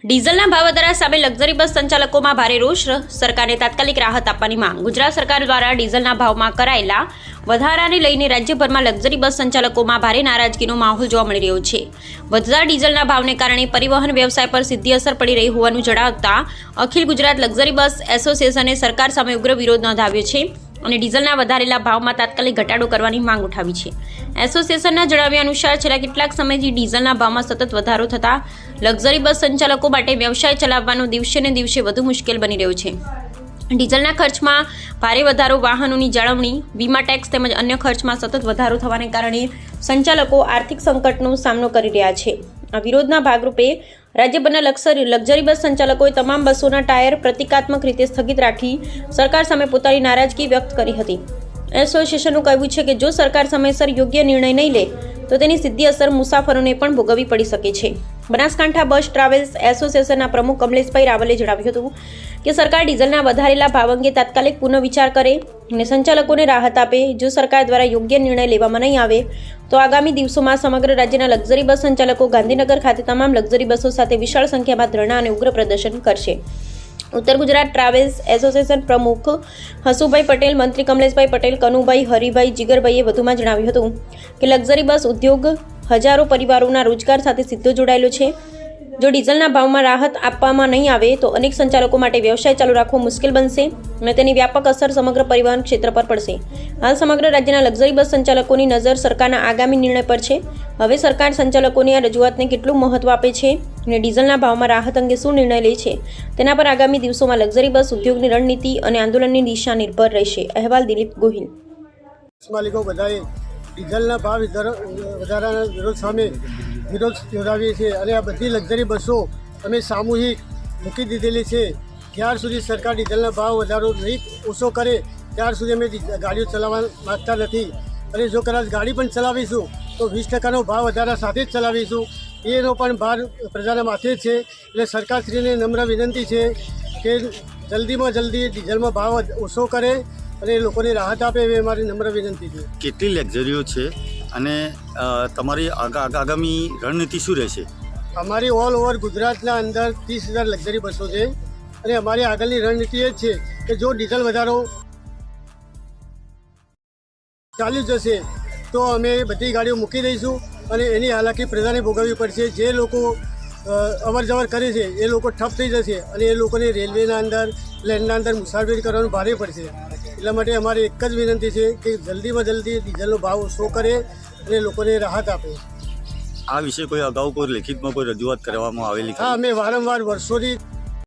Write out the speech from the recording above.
ડીઝલના ભાવ વધારા સામે લક્ઝરી બસ સંચાલકોમાં ભારે રોષ, સરકારને તાત્કાલિક રાહત આપવાની માંગ। ગુજરાત સરકાર દ્વારા ડીઝલના ભાવમાં કરાયેલા વધારાને લઈને રાજ્યભરમાં લક્ઝરી બસ સંચાલકોમાં ભારે નારાજગીનો માહોલ જોવા મળી રહ્યો છે। વધતા ડીઝલના ભાવને કારણે પરિવહન વ્યવસાય પર સીધી અસર પડી રહી હોવાનું જણાવતા અખિલ ગુજરાત લક્ઝરી બસ એસોસિએશને સરકાર સામે ઉગ્ર વિરોધ નોંધાવ્યો છે અને ડીઝલના વધારેલા ભાવમાં તાત્કાલિક ઘટાડો કરવાની માંગ ઉઠાવી છે। એસોસિએશનના જણાવ્યા અનુસાર છેલ્લા કેટલાક સમયથી ડીઝલના ભાવમાં સતત વધારો થતા લક્ઝરી બસ સંચાલકો માટે વ્યવસાય ચલાવવાનો દિવસે ને દિવસે વધુ મુશ્કેલ બની રહ્યો છે। ડીઝલના ખર્ચમાં ભારે વધારો, વાહનોની જાળવણી, વીમા ટેક્સ તેમજ અન્ય ખર્ચમાં સતત વધારો થવાને કારણે સંચાલકો આર્થિક સંકટનો સામનો કરી રહ્યા છે। આ વિરોધના ભાગરૂપે રાજ્યભરના લક્ઝરી બસ સંચાલકોએ તમામ બસોના ટાયર પ્રતિકાત્મક રીતે સ્થગિત રાખી સરકાર સામે પોતાની નારાજગી વ્યક્ત કરી હતી। એસોસિએશનનું કહેવું છે કે જો સરકાર સમયસર યોગ્ય નિર્ણય નહીં લે તો તેની સીધી અસર મુસાફરોને પણ ભોગવવી પડી શકે છે। બનાસકાંઠા બસ ટ્રાવેલ્સ એસોસિએશનના પ્રમુખ કમલેશભાઈ રાવલે જણાવ્યું હતું કે સરકાર ડીઝલના વધારેલા ભાવ અંગે તાત્કાલિક પુનઃવિચાર કરે અને સંચાલકોને રાહત આપે। જો સરકાર દ્વારા યોગ્ય નિર્ણય લેવામાં નહીં આવે તો આગામી દિવસોમાં સમગ્ર રાજ્યના લક્ઝરી બસ સંચાલકો ગાંધીનગર ખાતે તમામ લક્ઝરી બસો સાથે વિશાળ સંખ્યામાં ધરણા અને ઉગ્ર પ્રદર્શન કરશે। ઉત્તર ગુજરાત ટ્રાવેલ્સ એસોસિએશન પ્રમુખ હસુભાઈ પટેલ, મંત્રી કમલેશભાઈ પટેલ, કનુભાઈ, હરિભાઈ, જીગરભાઈએ વધુમાં જણાવ્યું હતું કે લક્ઝરી બસ ઉદ્યોગ હજારો પરિવારોના રોજગાર સાથે સીધો જોડાયેલો છે। જો ડીઝલના ભાવમાં રાહત આપવામાં નહીં આવે તો અનેક સંચાલકો માટે વ્યવસાય ચાલુ રાખવો મુશ્કેલ બનશે અને તેની વ્યાપક અસર સમગ્ર પરિવહન ક્ષેત્ર પર પડશે। હાલ સમગ્ર રાજ્યના લક્ઝરી બસ સંચાલકોની નજર સરકારના આગામી નિર્ણય પર છે। હવે સરકાર સંચાલકોની આ રજૂઆતને કેટલું મહત્વ આપે છે અને ડીઝલના ભાવમાં રાહત અંગે શું નિર્ણય લે છે તેના પર આગામી દિવસોમાં લક્ઝરી બસ ઉદ્યોગની રણનીતિ અને આંદોલનની દિશા નિર્ભર રહેશે। અહેવાલ દિલીપ ગોહિલ। માલિકો બધાએ ડીઝલના ભાવ વધારાના વિરોધ સામે વિરોધ નોંધાવીએ છીએ અને આ બધી લક્ઝરી બસો અમે સામૂહિક મૂકી દીધેલી છે। જ્યાર સુધી સરકાર ડીઝલના ભાવ વધારો નહીં ઓછો કરે ત્યાર સુધી અમે ગાડીઓ ચલાવવા માગતા નથી અને જો કદાચ ગાડી પણ ચલાવીશું તો 20% ભાવ વધારા સાથે જ ચલાવીશું। એનો પણ ભાર પ્રજાના માથે છે। એટલે સરકારશ્રીને નમ્ર વિનંતી છે કે જલ્દીમાં જલ્દી ડીઝલમાં ભાવ ઓછો કરે અને લોકોને રાહત આપે એવી અમારી નમ્ર વિનંતી છે। કેટલી લક્ઝરીઓ છે અને તમારી આગામી રણનીતિ શું રહેશે? અમારી ઓલ ઓવર ગુજરાતના અંદર 30,000 લક્ઝરી બસો છે અને અમારી આગળની રણનીતિ એ જ છે કે જો ડીઝલ વધારો ચાલુ જશે તો અમે બધી ગાડીઓ મૂકી દઈશું અને એની હાલાકી પ્રજાને ભોગવવી પડશે। જે લોકો અવર જવર કરે છે એ લોકો ઠપ થઈ જશે અને એ લોકોને રેલવેના અંદર, પ્લેનના અંદર મુસાફરી કરવાનું ભારે પડશે। એટલા માટે અમારી એક જ વિનંતી છે કે જલ્દીમાં જલ્દી ડીઝલનો ભાવ ઓછો કરે અને લોકોને રાહત આપે। આ વિશે કોઈ અગાઉ કોઈ લેખિતમાં કોઈ રજૂઆત કરવામાં આવેલી? હા, અમે વારંવાર વર્ષોથી